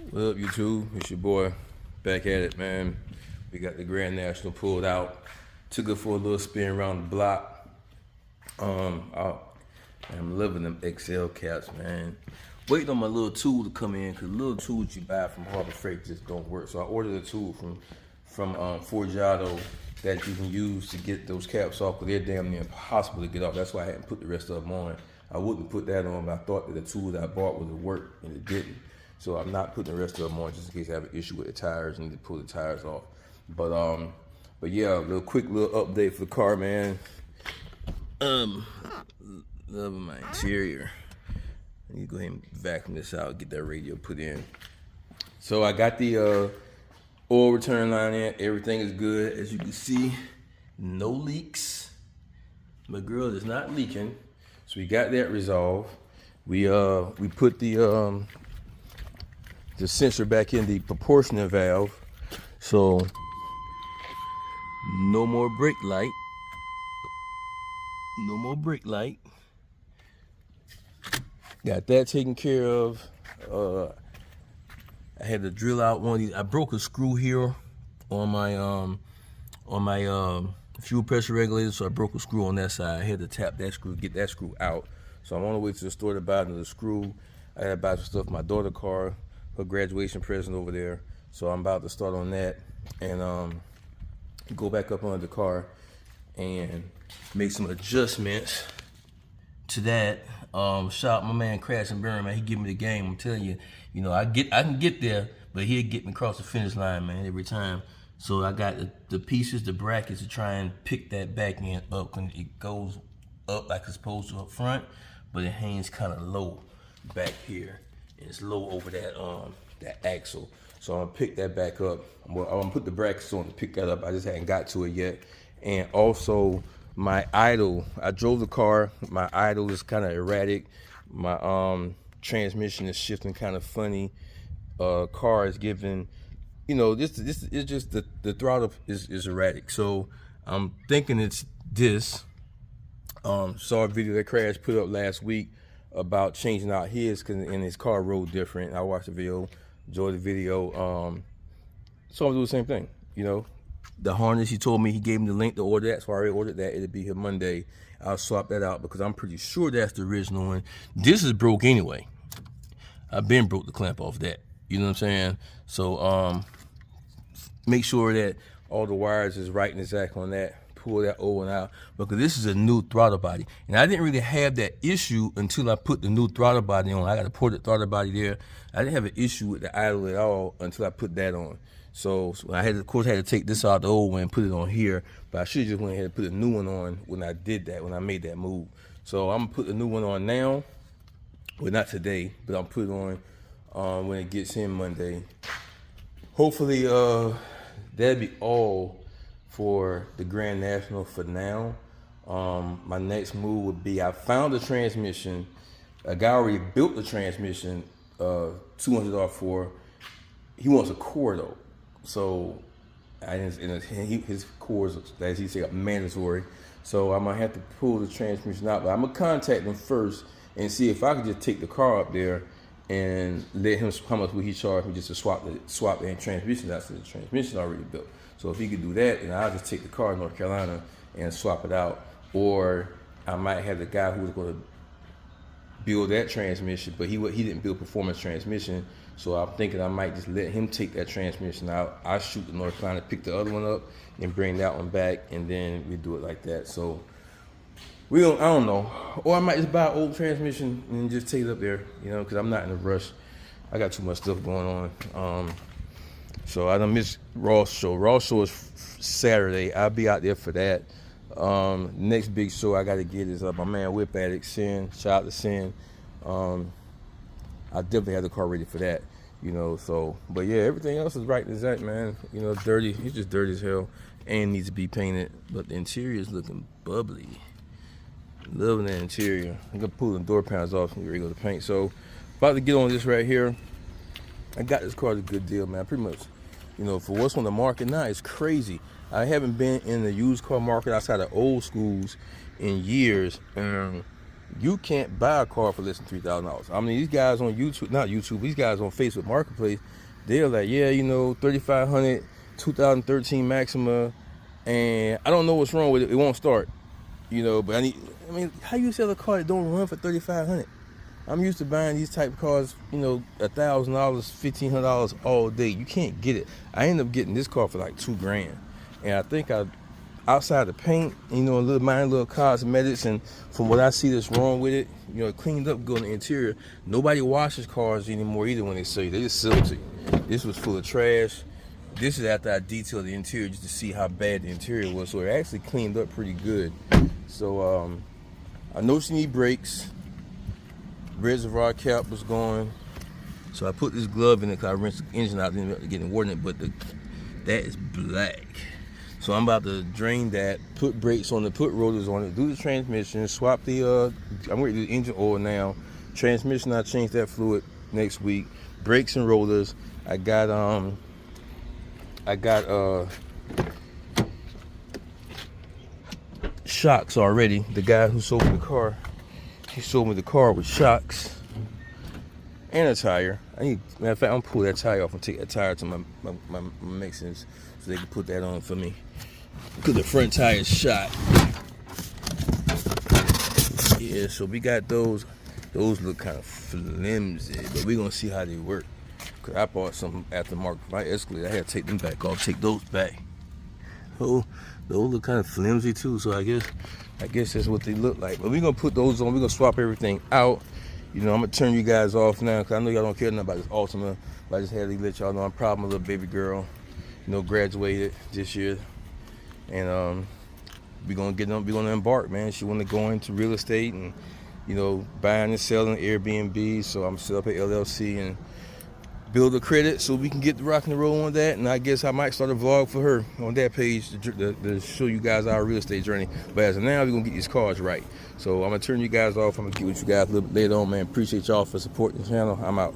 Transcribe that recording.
What up, YouTube? It's your boy, back at it, man. We got the Grand National pulled out. Took it for a little spin around the block. I'm loving them XL caps, man. Waiting on my little tool to come in, cause little tools you buy from Harbor Freight just don't work. So I ordered a tool from Forgiato that you can use to get those caps off, but they're damn near impossible to get off. That's why I hadn't put the rest of them on. I wouldn't put that on, but I thought that the tool that I bought would work, and it didn't. So I'm not putting the rest of them on just in case I have an issue with the tires and need to pull the tires off. But yeah, a little quick little update for the car, man. Loving my interior. I need to go ahead and vacuum this out, get that radio put in. So I got the oil return line in. Everything is good, as you can see. No leaks. My grill is not leaking, so we got that resolved. We put the sensor back in the proportional valve, so no more brake light. No more brake light. Got that taken care of. I had to drill out one of these. I broke a screw here on my fuel pressure regulator, so I broke a screw on that side. I had to tap that screw, get that screw out. So I'm on the way to the store to buy another screw. I had to buy some stuff for my daughter's car, her graduation present over there. So I'm about to start on that and go back up under the car and make some adjustments to that. Shout out my man Crash and Burn, man. He give me the game. I'm telling you, I can get there, but he'll get me across the finish line, man, every time. So I got the pieces, the brackets to try and pick that back end up. When it goes up like it's supposed to up front, but it hangs kind of low back here. And it's low over that axle. So I'm gonna pick that back up. I'm gonna put the brackets on to pick that up. I just hadn't got to it yet. And also my idle, I drove the car. My idle is kind of erratic. My transmission is shifting kind of funny. Car is giving, this is just the throttle is erratic. So I'm thinking it's this. Saw a video that Crash put up last week about changing out his, cause in his car rode different. I watched the video, enjoyed the video. So I'm doing the same thing, The harness, he told me, he gave me the link to order that, so I already ordered that. It'll be here Monday. I'll swap that out because I'm pretty sure that's the original one. This is broke anyway. I've been broke the clamp off that. You know what I'm saying? So make sure that all the wires is right and exact on that. Pull that old one out because this is a new throttle body. And I didn't really have that issue until I put the new throttle body on. I got a ported throttle body there. I didn't have an issue with the idle at all until I put that on. So I had to take this out, the old one, and put it on here. But I should have just went ahead and put a new one on when I did that, when I made that move. So I'm gonna put the new one on now. Well, not today, but I'll put it on when it gets in Monday. Hopefully, that'll be all for the Grand National for now. My next move would be, I found a transmission. A guy already built the transmission, $200 for. He wants a core though. So his cores, as he said, are mandatory. So I'm gonna have to pull the transmission out, but I'm gonna contact him first and see if I could just take the car up there and let him, how much would he charge me just to swap the transmission out, so the transmission already built. So if he could do that, then I'll just take the car to North Carolina and swap it out. Or I might have the guy who was gonna build that transmission, but he didn't build performance transmission. So I'm thinking I might just let him take that transmission out. I shoot to North Carolina, pick the other one up, and bring that one back, and then we do it like that. So I don't know. Or I might just buy an old transmission and just take it up there, because I'm not in a rush. I got too much stuff going on. So I done missed Ross show. Ross show is Saturday. I'll be out there for that. Next big show I got to get is my man Whip Addict, Sin. Shout out to Sin. I definitely have the car ready for that, So, but yeah, everything else is right and exact, man. Dirty. It's just dirty as hell and needs to be painted. But the interior is looking bubbly. Loving the interior. I'm gonna pull the door panels off and get ready to go to paint. So, about to get on this right here. I got this car at a good deal, man. Pretty much, for what's on the market now, it's crazy. I haven't been in the used car market outside of old schools in years. You can't buy a car for less than $3,000. I mean, these guys on YouTube, not YouTube, these guys on Facebook Marketplace, they're like, yeah, you know, 3,500, 2013 Maxima, and I don't know what's wrong with it. It won't start, you know. But I mean, how you sell a car that don't run for 3,500? I'm used to buying these type of cars, you know, $1,000, $1,500 all day. You can't get it. I ended up getting this car for like $2,000, and I think outside the paint, you know, little cosmetics, and from what I see that's wrong with it, you know, it cleaned up good on the interior. Nobody washes cars anymore either when they sell you. They just sell it to you. This was full of trash. This is after I detailed the interior just to see how bad the interior was. So it actually cleaned up pretty good. So I noticed you need brakes. Reservoir cap was going. So I put this glove in it because I rinsed the engine out, didn't get water in it, but that is black. So I'm about to drain that, put brakes on it, put rotors on it, do the transmission, swap the I'm going to do the engine oil now. Transmission, I changed that fluid next week. Brakes and rotors. I got shocks already. The guy who sold me the car, he sold me the car with shocks and a tire. Matter of fact, I'm gonna pull that tire off and take that tire to my Mexicans so they can put that on for me. Because the front tire is shot. Yeah, so we got those. Those look kind of flimsy, but we're gonna see how they work. Cause I bought some aftermarket my Escalade. I had to take them back off, take those back. Oh, those look kind of flimsy too. So I guess that's what they look like. But we're gonna put those on. We're gonna swap everything out. You know, I'm gonna turn you guys off now because I know y'all don't care nothing about this Altima. But I just had to let y'all know I'm proud of my little baby girl. You know, graduated this year, and we're gonna embark, man. She wanna go into real estate and, you know, buying and selling Airbnb. So I'm set up an LLC and build a credit so we can get the rock and roll on that. And I guess I might start a vlog for her on that page to show you guys our real estate journey. But as of now, we're gonna get these cars right. So I'm gonna turn you guys off. I'm gonna get with you guys a little bit later on, man. Appreciate y'all for supporting the channel. I'm out.